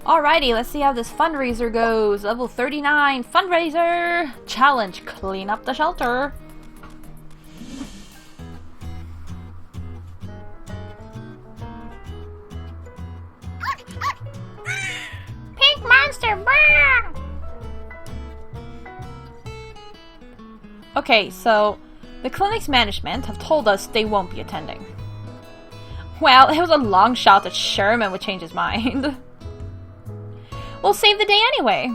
Alrighty, let's see how this fundraiser goes. Level 39 fundraiser challenge. Clean up the shelter. Pink monster, brr! Okay, so the clinic's management have told us they won't be attending. Well, it was a long shot that Sherman would change his mind. We'll save the day anyway.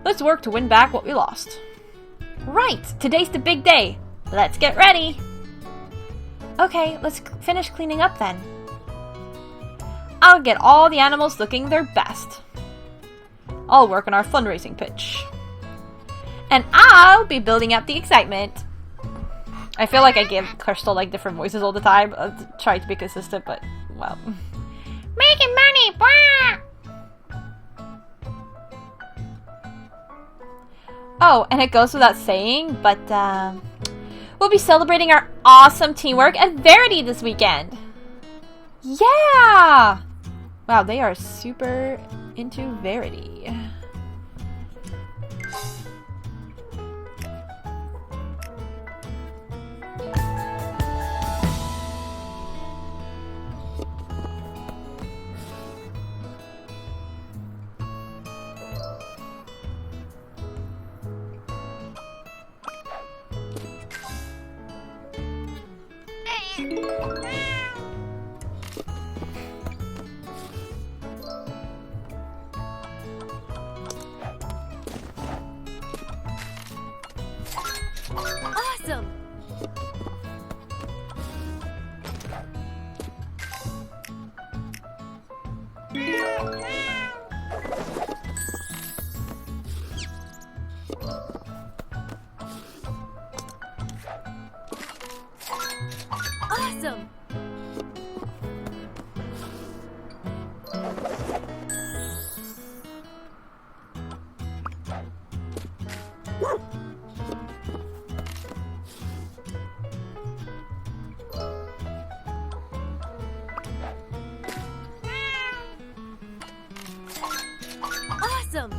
Let's work to win back what we lost. Right, today's the big day. Let's get ready. Okay, let's finish cleaning up then. I'll get all the animals looking their best. I'll work on our fundraising pitch. And I'll be building up the excitement. I feel like I give Crystal like different voices all the time. I'll try to be consistent, but well. Making money! Blah! Oh, and it goes without saying, but we'll be celebrating our awesome teamwork at Verity this weekend. Yeah! Wow, they are super into Verity. Awesome! Awesome! Awesome!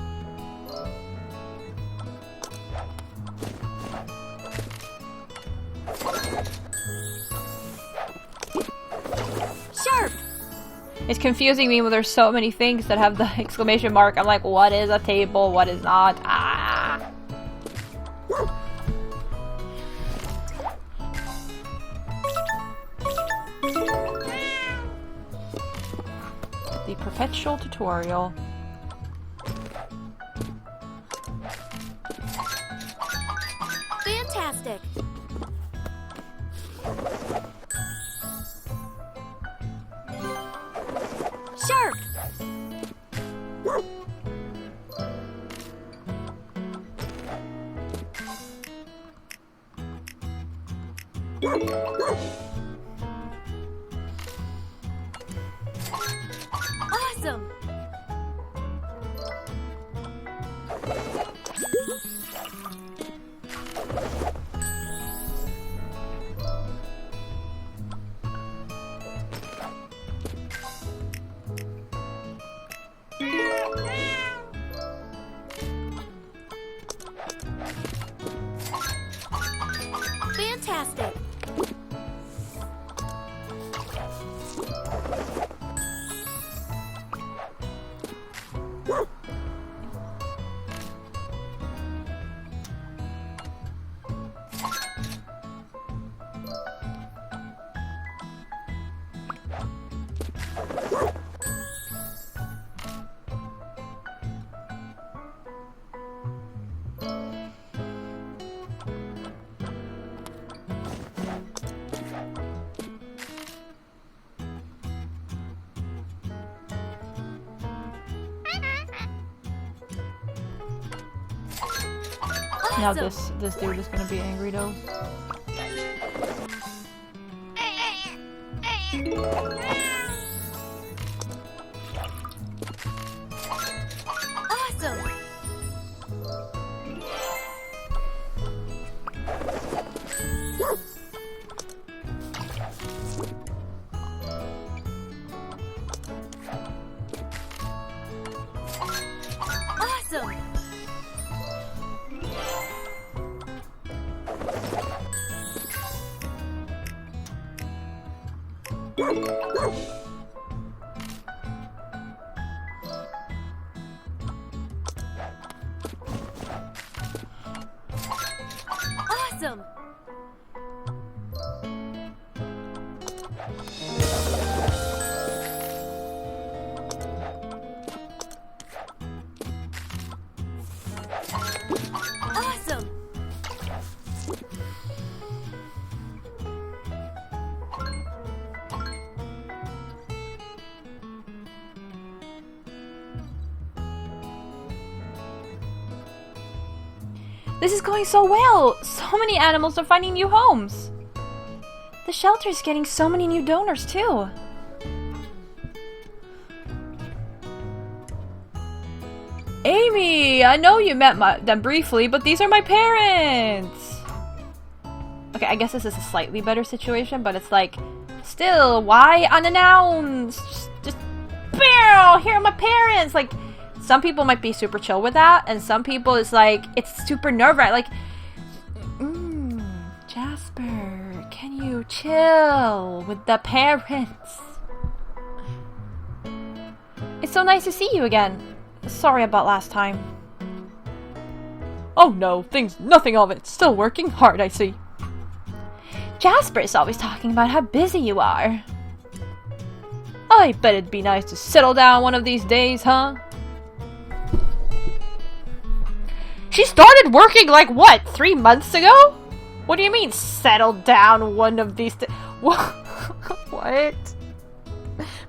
Sharp! It's confusing me when there's so many things that have the exclamation mark. I'm like, what is a table? What is not? Ah! The perpetual tutorial. Fantastic! Sharp! Awesome! Fantastic! Now this dude is gonna be angry though. Awesome! Awesome! Awesome! This is going so well! So many animals are finding new homes! The shelter is getting so many new donors, too! Amy! I know you met them briefly, but these are my parents! Okay, I guess this is a slightly better situation, but it's like, still, why unannounced? Just BAM! Here are my parents! Like, some people might be super chill with that, and some people is like, it's super nerve-wracking. Like, Jasper, can you chill with the parents? It's so nice to see you again. Sorry about last time. Oh no, nothing of it. Still working hard, I see. Jasper is always talking about how busy you are. I bet it'd be nice to settle down one of these days, huh? She started working like, what, 3 months ago? What do you mean, settle down one of these days? What?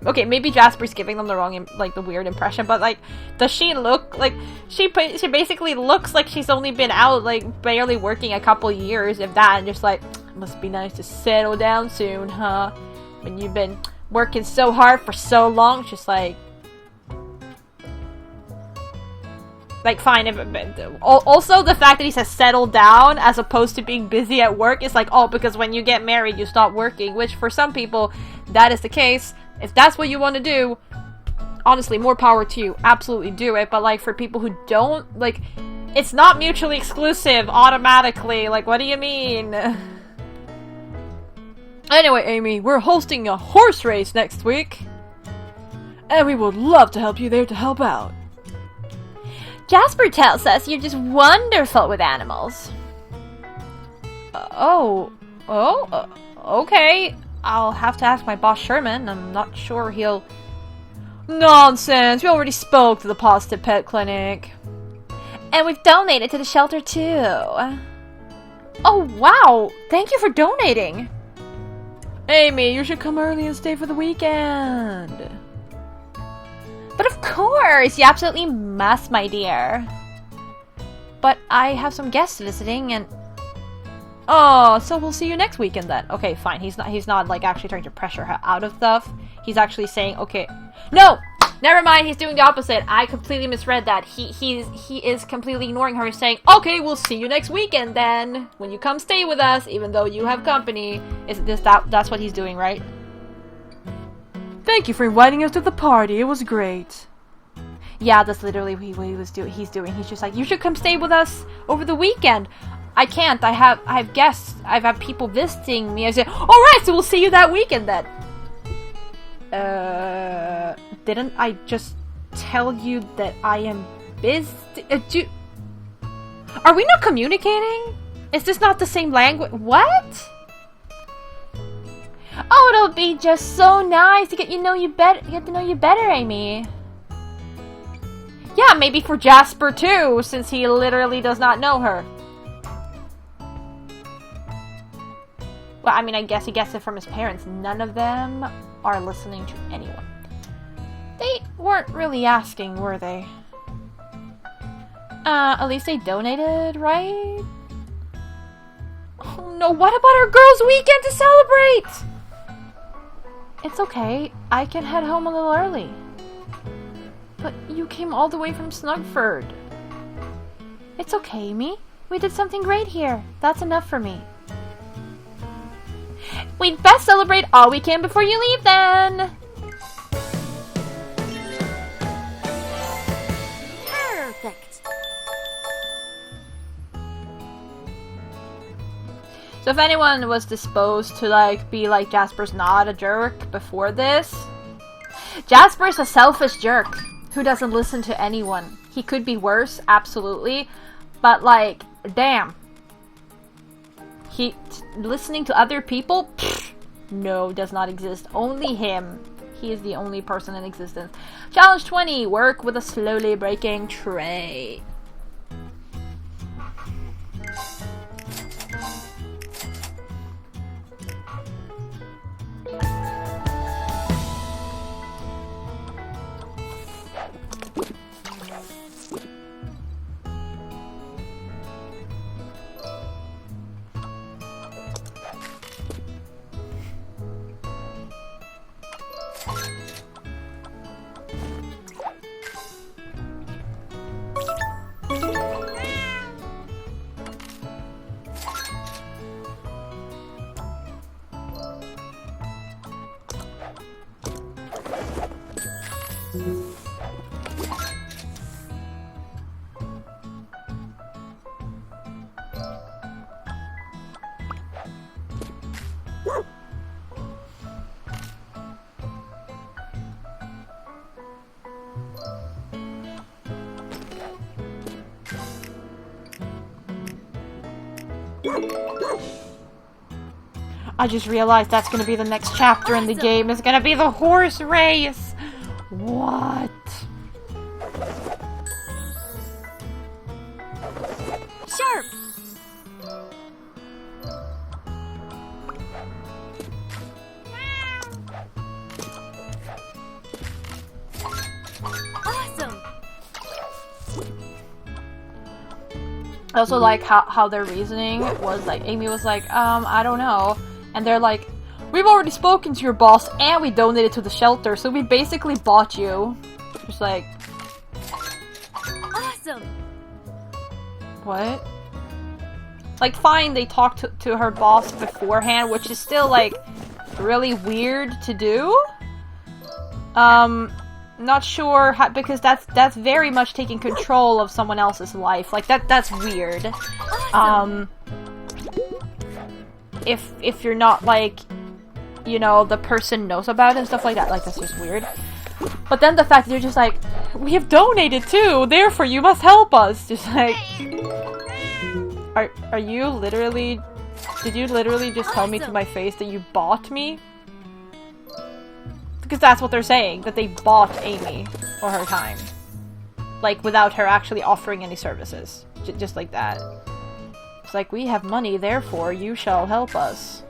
Okay, maybe Jasper's giving them the wrong, like, the weird impression, but, like, does she look, like, she basically looks like she's only been out, like, barely working a couple years, if that, and just, like, must be nice to settle down soon, huh? When you've been working so hard for so long, it's just, like, fine. Also, the fact that he says settle down as opposed to being busy at work is like, oh, because when you get married, you stop working, which for some people, that is the case. If that's what you want to do, honestly, more power to you. Absolutely do it. But, like, for people who don't, like, it's not mutually exclusive automatically. Like, what do you mean? Anyway, Amy, we're hosting a horse race next week. And we would love to help you there to help out. Jasper tells us you're just wonderful with animals. Okay. I'll have to ask my boss Sherman. I'm not sure he'll... Nonsense! We already spoke to the Positive Pet Clinic. And we've donated to the shelter too. Oh wow! Thank you for donating! Amy, you should come early and stay for the weekend. But of course! You absolutely must, my dear. But I have some guests visiting and... Oh, so we'll see you next weekend then. Okay, fine. He's not like actually trying to pressure her out of stuff. He's actually saying, okay. No! Never mind, he's doing the opposite. I completely misread that. He is completely ignoring her, saying, okay, we'll see you next weekend then. When you come stay with us, even though you have company. That's what he's doing, right? Thank you for inviting us to the party. It was great. Yeah, that's literally what he's doing. He's just like, you should come stay with us over the weekend. I can't. I have guests. I've had people visiting me. I said, alright, so we'll see you that weekend then. Didn't I just tell you that I am busy? Are we not communicating? Is this not the same language? What? Oh, it'll be just so nice to get to know you better, Amy. Yeah, maybe for Jasper too, since he literally does not know her. Well, I mean, I guess he gets it from his parents. None of them are listening to anyone. They weren't really asking, were they? At least they donated, right? Oh no, what about our girls' weekend to celebrate? It's okay. I can head home a little early. But you came all the way from Snugford. It's okay, Amy. We did something great here. That's enough for me. We'd best celebrate all we can before you leave, then. Perfect. So if anyone was disposed to, like, be like Jasper's not a jerk before this, Jasper's a selfish jerk who doesn't listen to anyone. He could be worse, absolutely, but, like, damn. Listening to other people? Pfft, no, does not exist. Only him. He is the only person in existence. Challenge 20. Work with a slowly breaking tray. I just realized that's gonna be the next chapter in the game. It's gonna be the horse race. What? Sharp. Awesome. I also like how their reasoning was like, Amy was like, I don't know. And they're like, we've already spoken to your boss and we donated to the shelter, so we basically bought you. Just like... Awesome. What? Like, fine, they talked to her boss beforehand, which is still, like, really weird to do. Not sure how, because that's very much taking control of someone else's life. Like, that's weird. Awesome. If you're not, like, you know, the person knows about it and stuff like that, like, that's just weird. But then the fact that they're just like, we have donated too, therefore you must help us. Just like, are you literally, did you literally just tell me to my face that you bought me? Because that's what they're saying, that they bought Amy for her time. Like, without her actually offering any services. Just like that. It's like, we have money, therefore you shall help us.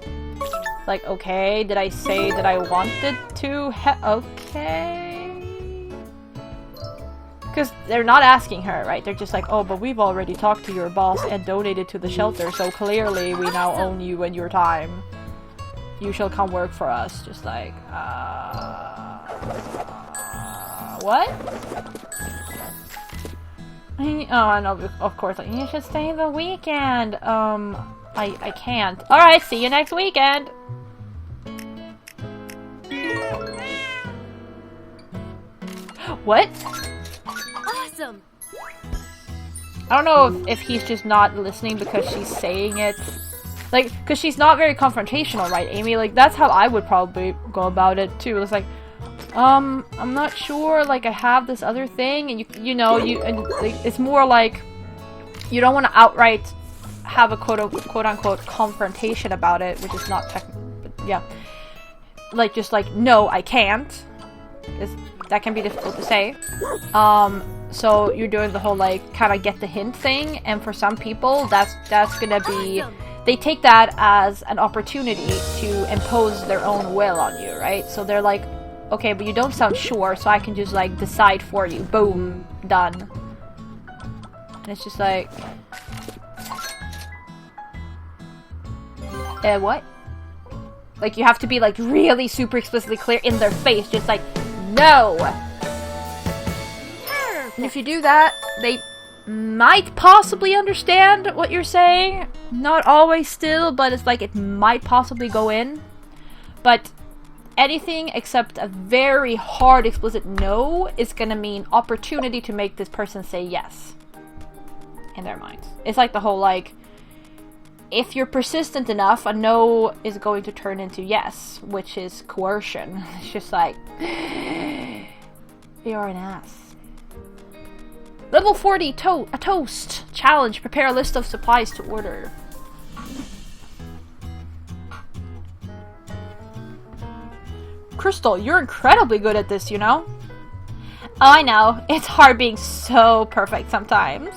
Like, okay, did I say that I wanted to okay. Because they're not asking her, right? They're just like, oh, but we've already talked to your boss and donated to the shelter, so clearly we now own you and your time. You shall come work for us. Just like, what? Oh, no, of course, like, you should stay the weekend. I can't. Alright, see you next weekend! What? Awesome. I don't know if he's just not listening because she's saying it. Like, because she's not very confrontational, right, Amy? Like, that's how I would probably go about it, too. It's like, I'm not sure, like, I have this other thing, and it's more like, you don't want to outright have a quote-unquote confrontation about it, which is not but yeah. Like, just like, no, I can't. That can be difficult to say. So you're doing the whole, like, kind of get the hint thing, and for some people, that's gonna be... Awesome. They take that as an opportunity to impose their own will on you, right? So they're like, okay, but you don't sound sure, so I can just, like, decide for you. Boom. Done. And it's just like... what? Like, you have to be, like, really super explicitly clear in their face, just like, no! Perfect. And if you do that, they might possibly understand what you're saying. Not always still, but it's like it might possibly go in. But anything except a very hard, explicit no is gonna mean opportunity to make this person say yes. In their minds. It's like the whole, like, if you're persistent enough, a no is going to turn into yes, which is coercion. It's just like, you're an ass. Level 40, a toast. Challenge, prepare a list of supplies to order. Crystal, you're incredibly good at this, you know? Oh, I know. It's hard being so perfect sometimes.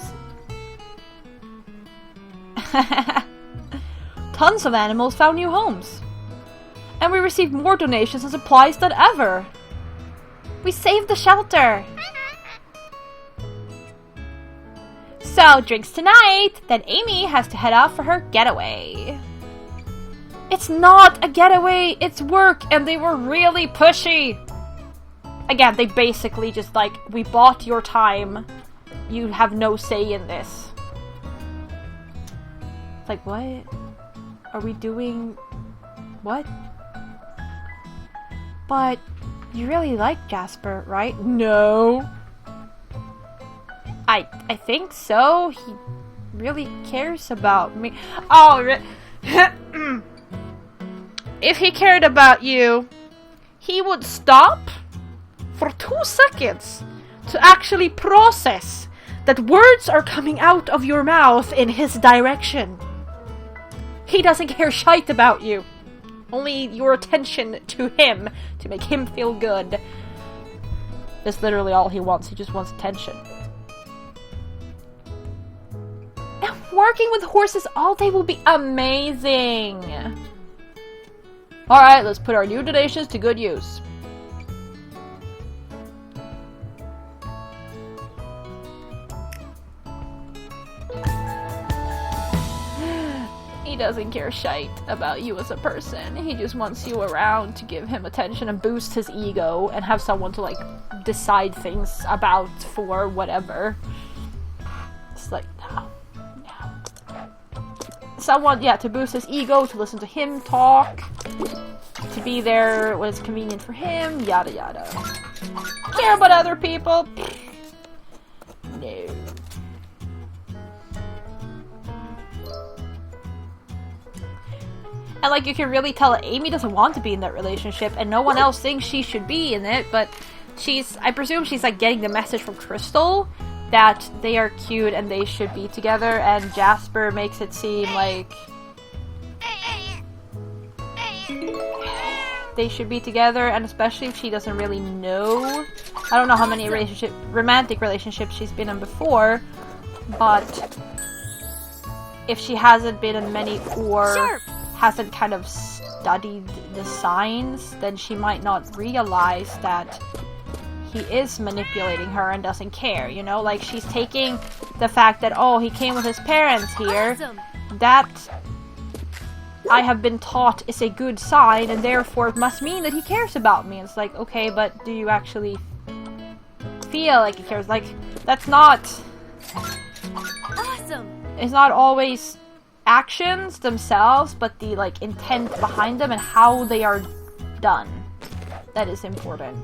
Tons of animals found new homes. And we received more donations and supplies than ever. We saved the shelter. So, drinks tonight. Then Amy has to head off for her getaway. It's not a getaway, it's work, and they were really pushy. Again, they basically just like, we bought your time. You have no say in this. It's like, what? Are we doing... what? But you really like Jasper, right? No. I think so. He really cares about me. Oh, if he cared about you, he would stop for 2 seconds to actually process that words are coming out of your mouth in his direction. He doesn't care shite about you. Only your attention to him to make him feel good. That's literally all he wants. He just wants attention. And working with horses all day will be amazing. Alright, let's put our new donations to good use. He doesn't care shite about you as a person. He just wants you around to give him attention and boost his ego and have someone to, like, decide things about for whatever. It's like, no. Someone, yeah, to boost his ego, to listen to him talk, to be there when it's convenient for him, yada yada. Care about other people? No. And, like, you can really tell that Amy doesn't want to be in that relationship, and no one else thinks she should be in it, but I presume she's, like, getting the message from Crystal that they are cute and they should be together, and Jasper makes it seem like they should be together, and especially if she doesn't really know. I don't know how many romantic relationships she's been in before, but if she hasn't been in many or hasn't kind of studied the signs, then she might not realize that he is manipulating her and doesn't care, you know? Like, she's taking the fact that, oh, he came with his parents here, that I have been taught is a good sign, and therefore it must mean that he cares about me. And it's like, okay, but do you actually feel like he cares? Like, that's not... Awesome! It's not always actions themselves, but the, like, intent behind them and how they are done. That is important.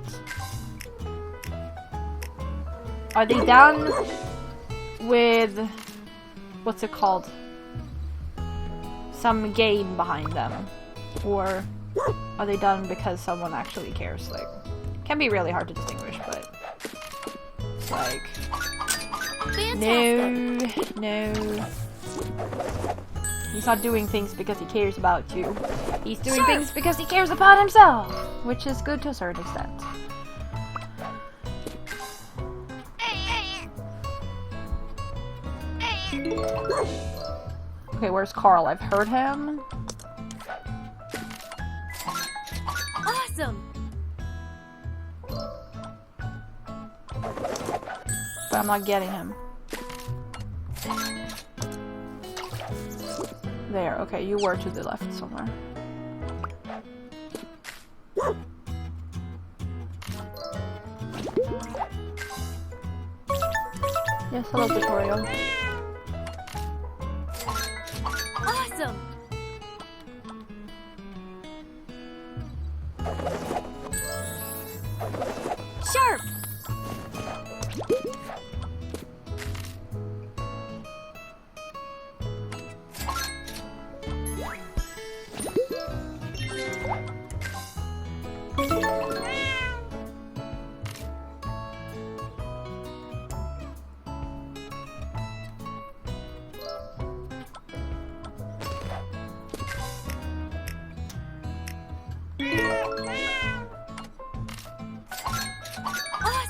Are they done with... what's it called? Some gain behind them? Or are they done because someone actually cares? Like, can be really hard to distinguish, but... it's like... Fantastic. No. He's not doing things because he cares about you. He's doing things because he cares about himself, which is good to a certain extent. Okay, where's Carl? I've heard him. Awesome! But I'm not getting him. There, okay, you were to the left somewhere. Yes, hello, tutorial. Awesome! Sharp!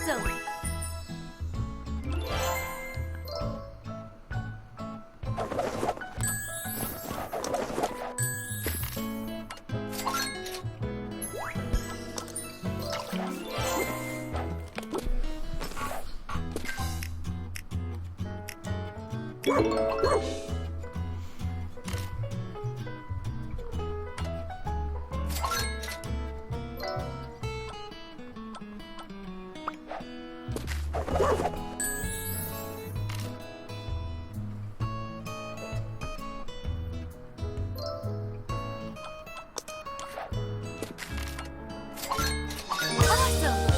Awesome! Awesome!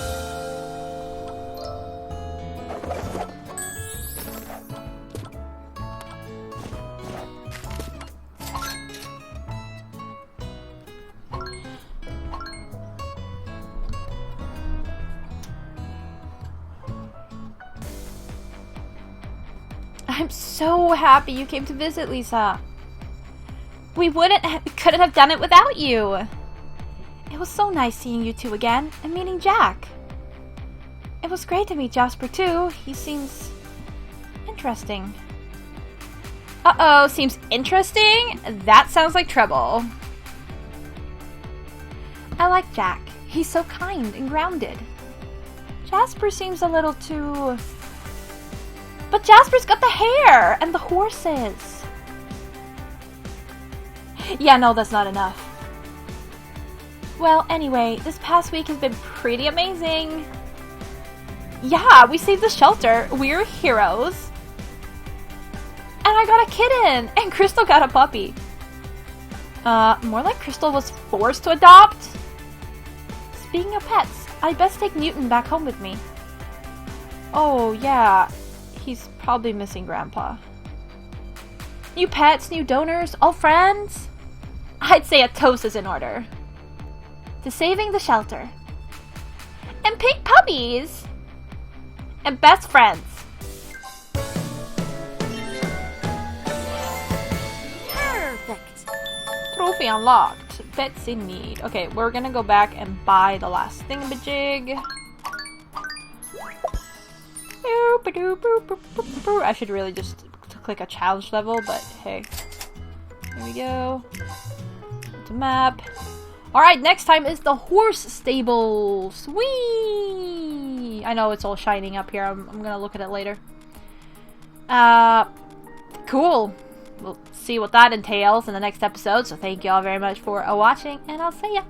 I'm so happy you came to visit, Lisa. We couldn't have done it without you. It was so nice seeing you two again and meeting Jack. It was great to meet Jasper too. He seems interesting. Uh-oh, seems interesting? That sounds like trouble. I like Jack. He's so kind and grounded. Jasper seems a little too... But Jasper's got the hair and the horses. Yeah, no, that's not enough. Well, anyway, this past week has been pretty amazing. Yeah, we saved the shelter. We're heroes. And I got a kitten. And Crystal got a puppy. More like Crystal was forced to adopt. Speaking of pets, I'd best take Newton back home with me. Oh, yeah. He's probably missing Grandpa. New pets, new donors, all friends? I'd say a toast is in order. To saving the shelter. And pink puppies! And best friends. Perfect! Trophy unlocked. Pets in need. Okay, we're gonna go back and buy the last thingamajig. I should really just click a challenge level, but hey. Here we go. To map. Alright, next time is the horse stables. Whee! I know it's all shining up here. I'm gonna look at it later. Cool. We'll see what that entails in the next episode. So thank you all very much for watching, and I'll see ya.